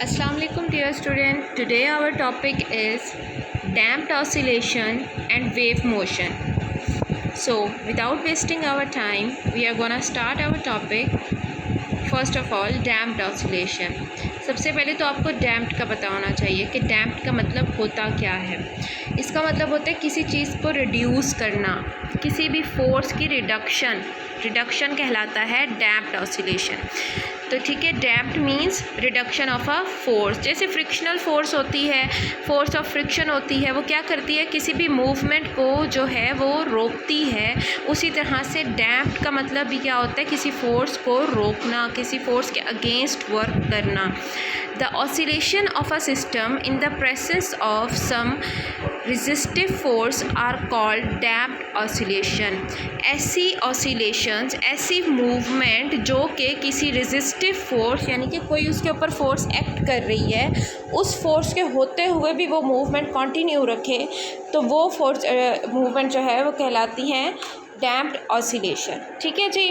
Assalamu alaikum dear student. Today our topic is damped oscillation and wave motion. So without wasting our time, we are gonna start our topic. First of all damped oscillation. सबसे पहले तो आपको damped का पता होना चाहिए कि damped का मतलब होता क्या है। इसका मतलब होता है किसी चीज़ को रिड्यूस करना, किसी भी फोर्स की रिडक्शन कहलाता है डैम्प्ड ऑसिलेशन। तो ठीक है, damped means reduction of a force. जैसे फ्रिक्शनल फोर्स होती है, फोर्स ऑफ फ्रिक्शन होती है, वो क्या करती है, किसी भी मूवमेंट को जो है वो रोकती है। उसी तरह से डैम्प्ड का मतलब भी क्या होता है, किसी फोर्स को रोकना, किसी फोर्स के अगेंस्ट वर्क करना। The oscillation of a system in the presence of some resistive force are called damped oscillation। ऐसी oscillations, ऐसी movement जो कि किसी resistive force यानी कि कोई उसके ऊपर force act कर रही है, उस force के होते हुए भी वो movement continue रखे, तो वो force movement जो है वो कहलाती हैं damped oscillation। ठीक है जी,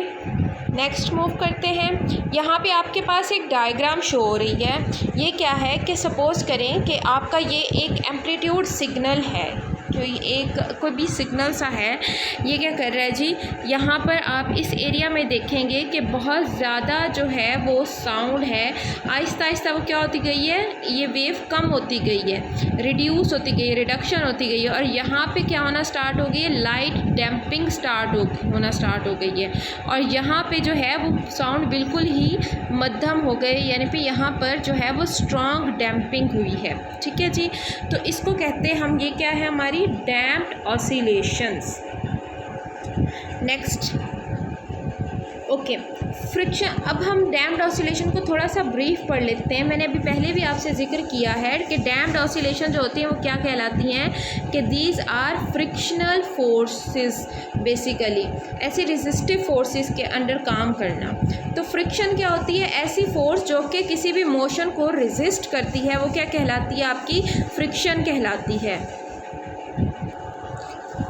नेक्स्ट मूव करते हैं। यहाँ पे आपके पास एक डायग्राम शो हो रही है। ये क्या है कि सपोज़ करें कि आपका ये एक एम्पलीट्यूड सिग्नल है, जो एक कोई भी सिग्नल सा है। ये क्या कर रहा है जी, यहाँ पर आप इस एरिया में देखेंगे कि बहुत ज़्यादा जो है वो साउंड है। आहिस्ता आहिस्ता वो क्या होती गई है, ये वेव कम होती गई है, रिड्यूस होती गई है, रिडक्शन होती गई है। और यहाँ पे क्या होना स्टार्ट हो गई है, लाइट डैम्पिंग होना स्टार्ट हो गई है। और यहाँ पे जो है वो साउंड बिल्कुल ही मध्यम हो गए, यानी कि यहाँ पर जो है वो स्ट्रॉन्ग डैम्पिंग हुई है। ठीक है जी, तो इसको कहते हैं हम, ये क्या है हमारी damped oscillations। Next okay, friction. अब हम डैम्प्ड ऑसिलेशन को थोड़ा सा ब्रीफ पढ़ लेते हैं। मैंने अभी पहले भी आपसे जिक्र किया है कि डैम्प्ड ऑसिलेशन जो होती हैं वो क्या कहलाती हैं, कि these are frictional forces. Basically ऐसी रेजिस्टिव फोर्सेस के अंडर काम करना। तो फ्रिक्शन क्या होती है, ऐसी फोर्स जो कि किसी भी मोशन को रेजिस्ट करती है, वो क्या कहलाती है, आपकी फ्रिक्शन कहलाती है।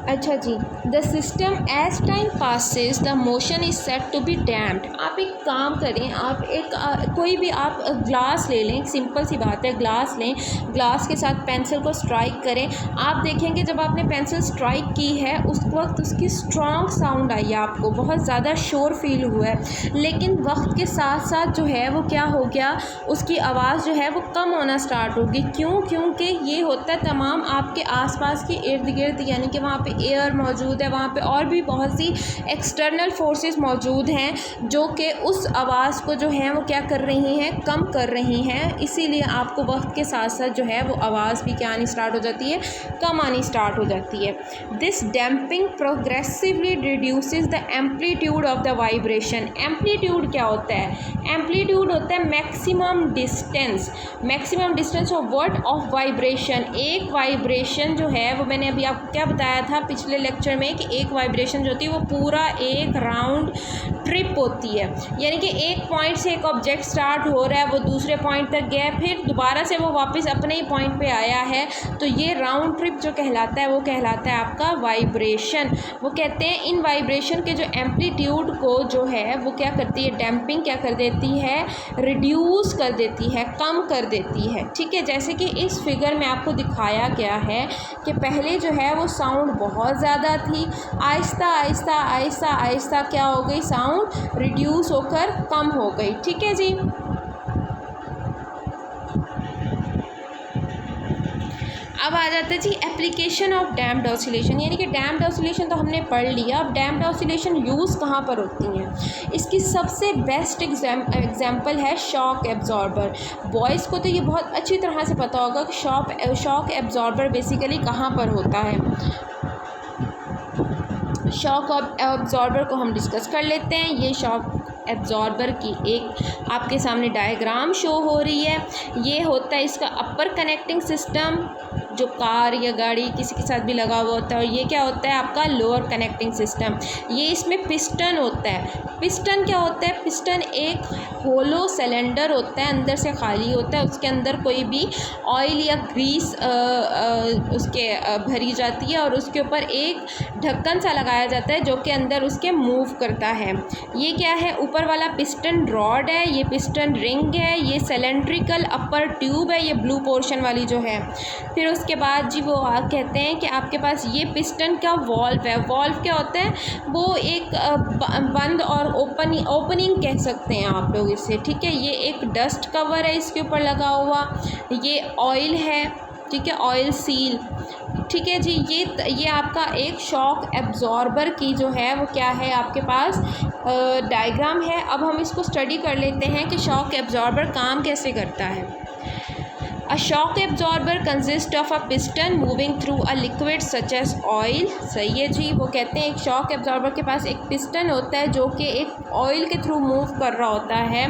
अच्छा जी, the system as time passes the motion is set to be damped. आप एक काम करें, आप एक कोई भी आप ग्लास ले लें, सिंपल सी बात है, ग्लास लें, ग्लास के साथ पेंसिल को स्ट्राइक करें। आप देखेंगे जब आपने पेंसिल स्ट्राइक की है उस वक्त उसकी स्ट्रॉन्ग साउंड आई है, आपको बहुत ज़्यादा शोर फील हुआ है। लेकिन वक्त के साथ साथ जो है वो क्या हो गया, उसकी आवाज़ जो है वो कम होना स्टार्ट होगी। क्यों? क्योंकि ये होता है तमाम आपके आसपास के इर्द गिर्द, यानी कि वहाँ पे एयर मौजूद है, वहाँ पे और भी बहुत सी एक्सटर्नल फोर्सेस मौजूद हैं जो कि उस आवाज़ को जो है वो क्या कर रही हैं, कम कर रही हैं। इसीलिए आपको वक्त के साथ साथ जो है वो आवाज़ भी क्या आनी स्टार्ट हो जाती है, कम आनी स्टार्ट हो जाती है। This damping progressively reduces the amplitude of the vibration. Amplitude क्या होता है, एम्पलीट्यूड होता है maximum distance of what, of vibration. एक वाइब्रेशन जो है वो मैंने अभी आपको क्या बताया था पिछले लेक्चर में, कि एक वाइब्रेशन जो होती है वो पूरा एक राउंड ट्रिप होती है। यानी कि एक पॉइंट से एक ऑब्जेक्ट स्टार्ट हो रहा है, वो दूसरे पॉइंट तक गया, फिर दोबारा से वो वापस अपने ही पॉइंट पे आया है, तो ये राउंड ट्रिप जो कहलाता है वो कहलाता है आपका वाइब्रेशन। वो कहते हैं इन वाइब्रेशन के जो एम्पलीट्यूड को जो है वो क्या करती है, डैम्पिंग क्या कर देती है, रिड्यूस कर देती है, कम कर देती है। ठीक है, जैसे कि इस फिगर में आपको दिखाया गया है कि पहले जो है वो साउंड बहुत ज़्यादा थी, आहिस्ता आहिस्ता आहिस्ता आहिस्ता क्या हो गई, साउंड रिड्यूस होकर कम हो गई। ठीक है जी, अब आ जाता है जी एप्लीकेशन ऑफ डैम्प्ड ऑसिलेशन। यानी कि डैम्प्ड ऑसिलेशन तो हमने पढ़ लिया, अब डैम्प्ड ऑसिलेशन यूज़ कहाँ पर होती हैं। इसकी सबसे बेस्ट एग्जांपल है शॉक एब्जॉर्बर। बॉयज़ को तो ये बहुत अच्छी तरह से पता होगा कि शॉक एब्जॉर्बर बेसिकली कहाँ पर होता है। शॉक एब्जॉर्बर को हम डिस्कस कर लेते हैं। ये शॉक एब्जॉर्बर की एक आपके सामने डायग्राम शो हो रही है। ये होता है इसका अपर कनेक्टिंग सिस्टम जो कार या गाड़ी किसी के साथ भी लगा हुआ होता है। और ये क्या होता है आपका लोअर कनेक्टिंग सिस्टम। ये इसमें पिस्टन होता है। पिस्टन क्या होता है, पिस्टन एक होलो सिलेंडर होता है, अंदर से खाली होता है, उसके अंदर कोई भी ऑयल या ग्रीस उसके भरी जाती है और उसके ऊपर एक ढक्कन सा लगाया जाता है जो कि अंदर उसके मूव करता है। ये क्या है, ऊपर वाला पिस्टन रॉड है, ये पिस्टन रिंग है, ये सिलेंड्रिकल अपर ट्यूब है, ये ब्लू पोर्शन वाली जो है। फिर उसके बाद जी वो कहते हैं कि आपके पास ये पिस्टन का वॉल्व है। वॉल्व क्या होता है, वो एक बंद और ओपनिंग कह सकते हैं आप लोग इसे, ठीक है। ये एक डस्ट कवर है इसके ऊपर लगा हुआ, ये ऑयल है, ठीक है, ऑयल सील, ठीक है जी। ये आपका एक शॉक एब्जॉर्बर की जो है वो क्या है आपके पास डायग्राम है। अब हम इसको स्टडी कर लेते हैं कि शॉक एब्जॉर्बर काम कैसे करता है। A shock absorber consists of a piston moving through a liquid such as oil। सही है जी। वो कहते हैं एक शॉक एब्जॉर्बर के पास एक पिस्टन होता है जो कि एक ऑयल के थ्रू मूव कर रहा होता है।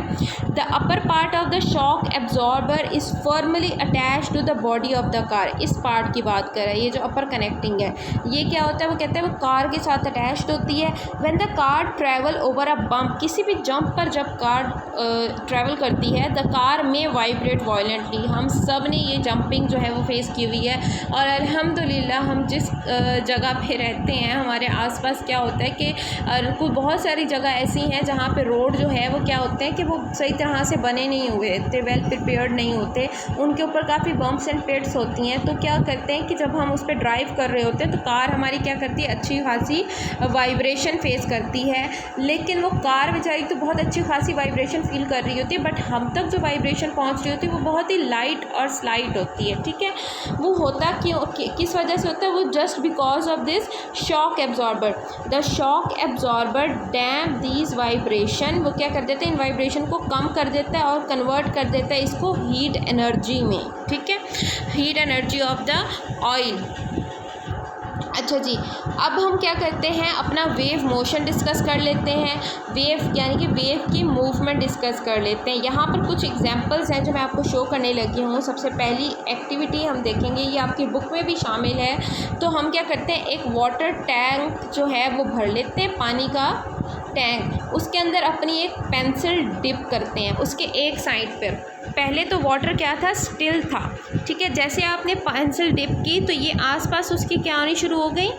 The upper part of the shock absorber is firmly attach to the body of the car. इस पार्ट की बात करें, ये जो अपर कनेक्टिंग है ये क्या होता है, वो कहते हैं वो कार के साथ अटैच्ड होती है। When the car travel over a bump, किसी भी जंप पर जब कार ट्रैवल करती है, द कार में वाइब्रेट वायलेंटली। हम सब ने ये जंपिंग जो है वो फेस की हुई है और अल्हम्दुलिल्लाह हम जिस जगह पे रहते हैं हमारे आसपास क्या होता है कि कुछ बहुत सारी जगह ऐसी हैं जहाँ पे रोड जो है वो क्या होते हैं कि वो सही तरह से बने नहीं हुए होते, वेल प्रिपेयर्ड नहीं होते, उनके ऊपर काफ़ी बम्प्स एंड पिट्स होती हैं। तो क्या करते हैं कि जब हम उस पर ड्राइव कर रहे होते हैं तो कार हमारी क्या करती है, अच्छी खासी वाइब्रेशन फेस करती है। लेकिन वो कार बेचारी तो बहुत अच्छी खासी वाइब्रेशन फील कर रही होती है, बट हम तक जो वाइब्रेशन पहुँच रही होती है वो बहुत ही लाइट और स्लाइड होती है, ठीक है। वो होता क्यों, किस वजह से होता है, वो just because of this shock absorber. The shock absorber damp these vibration. वो क्या कर देते हैं, इन वाइब्रेशन को कम कर देता है और कन्वर्ट कर देता है इसको हीट एनर्जी में, ठीक है, heat energy of the oil. अच्छा जी, अब हम क्या करते हैं, अपना वेव मोशन डिस्कस कर लेते हैं। वेव यानी कि वेव की मूवमेंट डिस्कस कर लेते हैं। यहाँ पर कुछ एग्जांपल्स हैं जो मैं आपको शो करने लगी हूँ। सबसे पहली एक्टिविटी हम देखेंगे, ये आपकी बुक में भी शामिल है। तो हम क्या करते हैं, एक वाटर टैंक जो है वो भर लेते हैं, पानी का टैंक, उसके अंदर अपनी एक पेंसिल डिप करते हैं उसके एक साइड पर। पहले तो वाटर क्या था, स्टिल था, ठीक है। जैसे आपने पेंसिल डिप की तो ये आसपास उसकी क्या होनी शुरू हो गई,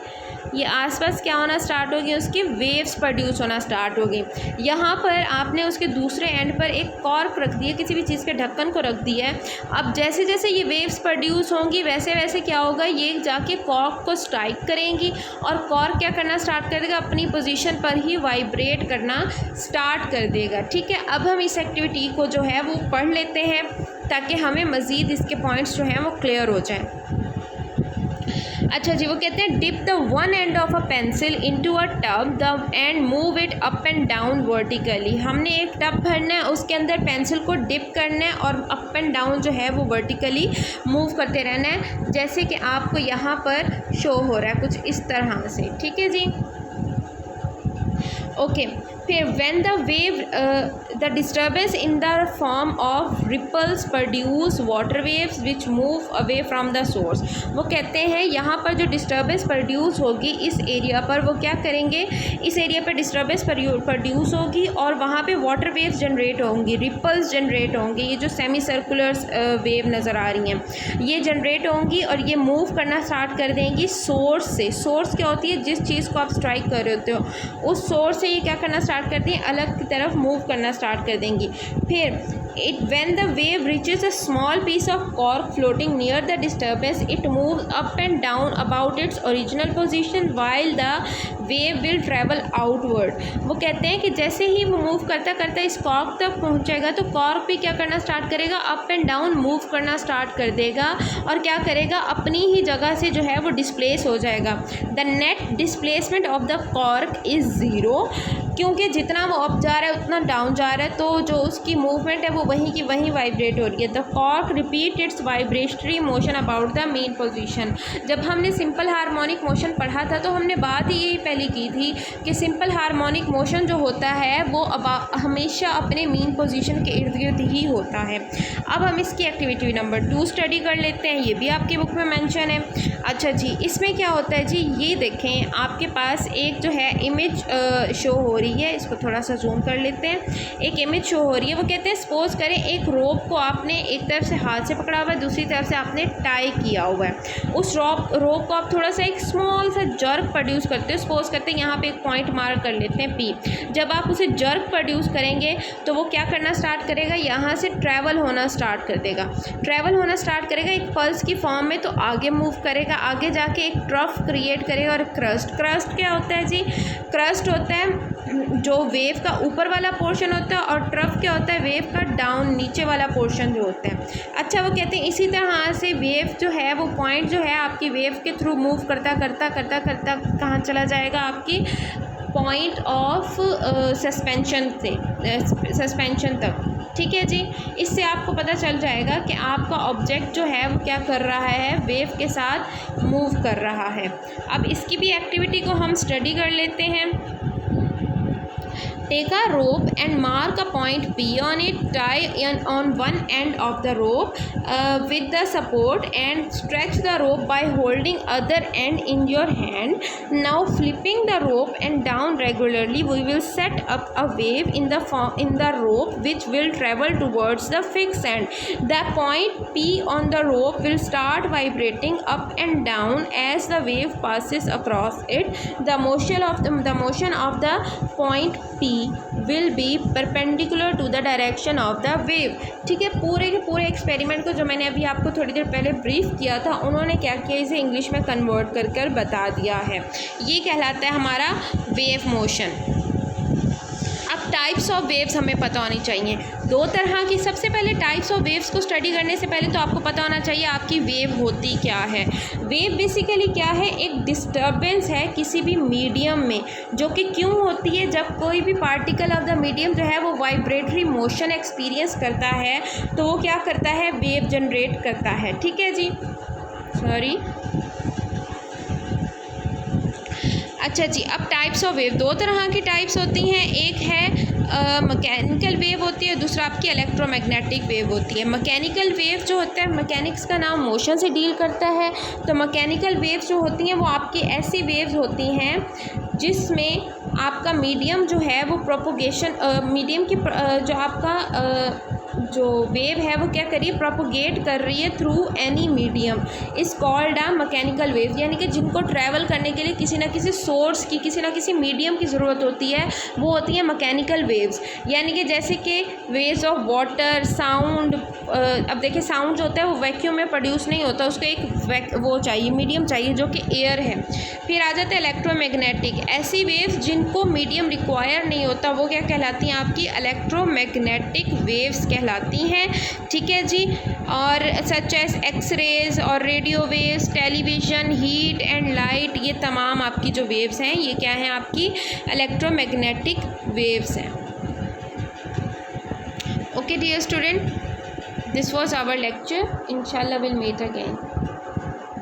ये आसपास क्या होना स्टार्ट हो गई, उसकी वेव्स प्रोड्यूस होना स्टार्ट हो गई। यहाँ पर आपने उसके दूसरे एंड पर एक कॉर्क रख दिया, किसी भी चीज़ के ढक्कन को रख दिया है। अब जैसे जैसे ये वेव्स प्रोड्यूस होंगी वैसे वैसे क्या होगा, ये जाके कॉर्क को स्ट्राइक करेंगी और कॉर्क क्या करना स्टार्ट कर देगा, अपनी पोजीशन पर ही वाइब्रेट करना स्टार्ट कर देगा, ठीक है। अब हम इस एक्टिविटी को जो है वो पढ़ लेते हैं ताकि हमें मज़ीद इसके पॉइंट्स जो हैं वो क्लियर हो जाएँ। अच्छा जी, वो कहते हैं dip the one end of a pencil into a tub the end move it up and down vertically. हमने एक टब भरना है, उसके अंदर पेंसिल को डिप करना है और अप एंड डाउन जो है वो वर्टिकली मूव करते रहना है, जैसे कि आपको यहाँ पर शो हो रहा है कुछ इस तरह से, ठीक है जी। ओके, फिर when the wave the disturbance in the form of ripples produce water waves which move away from the source. वो कहते हैं यहाँ पर जो डिस्टर्बेंस प्रोड्यूस होगी इस एरिया पर, वो क्या करेंगे, इस एरिया पर डिस्टर्बेंस प्रोड्यूस होगी और वहाँ पे वाटर वेव्स जनरेट होंगी, रिपल्स जनरेट होंगी। ये जो सेमी सर्कुलर वेव नज़र आ रही हैं ये जनरेट होंगी और ये मूव करना स्टार्ट कर देंगी सोर्स से। सोर्स क्या होती है, जिस चीज़ को आप स्ट्राइक कर रहे होते हो उस सोर्स से ये क्या करना स्टार्ट करती हैं, अलग की तरफ मूव करना स्टार्ट कर देंगी। फिर when the wave reaches a small piece of cork floating near the disturbance, it moves up and down about its original position while the wave will travel outward। वो कहते हैं कि जैसे ही वो मूव करता करता इस कॉर्क तक पहुंचेगा तो कॉर्क भी क्या करना स्टार्ट करेगा, अप एंड डाउन मूव करना स्टार्ट कर देगा और क्या करेगा, अपनी ही जगह से जो है वो डिस्प्लेस हो जाएगा। The net displacement of the cork is zero, क्योंकि जितना वो अप जा रहा है उतना डाउन जा रहा है, तो जो उसकी मूवमेंट है वो वहीं की वहीं वाइब्रेट हो रही है। The cork repeat it's vibratory motion about the main position. जब हमने सिंपल हार्मोनिक मोशन पढ़ा था तो हमने बात ही यही पहले की थी कि सिंपल हार्मोनिक मोशन जो होता है वो हमेशा अपने मेन पोजीशन के इर्द गिर्द ही होता है। अब हम इसकी एक्टिविटी नंबर 2 स्टडी कर लेते हैं, ये भी आपकी बुक में मेंशन है। अच्छा जी, इसमें क्या होता है जी, ये देखें आपके पास एक जो है इमेज शो हो रही है, इसको थोड़ा सा जूम कर लेते हैं। एक इमेज शो हो रही है, वो कहते हैं सपोज करें एक रोप को आपने एक तरफ से हाथ से पकड़ा हुआ है, दूसरी तरफ से आपने टाई किया हुआ है। उस रोप को आप थोड़ा सा एक स्मॉल सा जर्क प्रोड्यूस करते हो। सपोज करते हैं यहाँ पे एक पॉइंट मार्क कर लेते हैं पी। जब आप उसे जर्क प्रोड्यूस करेंगे तो वो क्या करना स्टार्ट करेगा, यहाँ से ट्रैवल होना स्टार्ट कर देगा। ट्रैवल होना स्टार्ट करेगा एक पल्स की फॉर्म में, तो आगे मूव करेगा, आगे जाके एक ट्रफ क्रिएट करेगा। और क्रस्ट क्या होता है जी, क्रस्ट होता है जो वेव का ऊपर वाला पोर्शन होता है, और ट्रफ क्या होता है वेव का डाउन नीचे वाला पोर्शन जो होता है। अच्छा, वो कहते हैं इसी तरह से वेव जो है वो पॉइंट जो है आपकी वेव के थ्रू मूव करता करता करता करता कहाँ चला जाएगा, आपकी पॉइंट ऑफ सस्पेंशन तक। ठीक है जी, इससे आपको पता चल जाएगा कि आपका ऑब्जेक्ट जो है वो क्या कर रहा है, वेव के साथ मूव कर रहा है। अब इसकी भी एक्टिविटी को हम स्टडी कर लेते हैं। Take a rope and mark a point P on it. Tie on one end of the rope with the support and stretch the rope by holding other end in your hand. Now flipping the rope and down regularly, we will set up a wave in the rope which will travel towards the fixed end. The point P on the rope will start vibrating up and down as the wave passes across it. The motion of the point P will be perpendicular to the direction of the wave. ठीक है, पूरे के पूरे experiment को जो मैंने अभी आपको थोड़ी देर पहले ब्रीफ किया था, उन्होंने क्या किया, इसे इंग्लिश में कन्वर्ट कर बता दिया है। ये कहलाता है हमारा वेव मोशन। अब टाइप्स ऑफ वेव्स हमें पता होनी चाहिए। 2 तरह की, सबसे पहले टाइप्स ऑफ वेव्स को स्टडी करने से पहले तो आपको पता होना चाहिए आपकी वेव होती क्या है। वेव बेसिकली क्या है, एक डिस्टर्बेंस है किसी भी मीडियम में, जो कि क्यों होती है, जब कोई भी पार्टिकल ऑफ द मीडियम जो है वो वाइब्रेटरी मोशन एक्सपीरियंस करता है तो वो क्या करता है, वेव जनरेट करता है। ठीक है जी, सॉरी। अच्छा जी, अब टाइप्स ऑफ वेव, 2 तरह की टाइप्स होती हैं। एक है मैकेनिकल वेव होती है, दूसरा आपकी इलेक्ट्रोमैग्नेटिक वेव होती है। मैकेनिकल वेव जो होता है, मैकेनिक्स का नाम मोशन से डील करता है, तो मैकेनिकल वेव्स जो होती हैं वो आपकी ऐसी वेव्स होती हैं जिसमें आपका मीडियम जो है वो प्रोपोगेशन, मीडियम की जो आपका जो वेव है वो क्या करिए, प्रोपोगेट कर रही है through any medium, is called a mechanical wave. यानी कि जिनको ट्रैवल करने के लिए किसी ना किसी सोर्स की, किसी ना किसी मीडियम की ज़रूरत होती है, वो होती है मैकेनिकल वेव्स। यानी कि जैसे कि वेव्स ऑफ वाटर, साउंड। अब देखिए साउंड जो होता है वो वैक्यूम में प्रोड्यूस नहीं होता, उसको एक वो चाहिए, मीडियम चाहिए जो कि एयर है। फिर आ जाता है इलेक्ट्रोमैग्नेटिक, ऐसी वेव्स जिनको मीडियम रिक्वायर नहीं होता, वो क्या कहलाती हैं, आपकी इलेक्ट्रोमैग्नेटिक वेव्स कहलाती हैं। ठीक है जी, और सच एज एक्सरेज और radio waves, television, heat and light, ये तमाम आपकी जो वेव्स हैं ये क्या हैं, आपकी इलेक्ट्रोमैग्नेटिक वेव्स हैं। Okay dear student, this was our lecture. इंशाल्लाह विल मीट अगेन।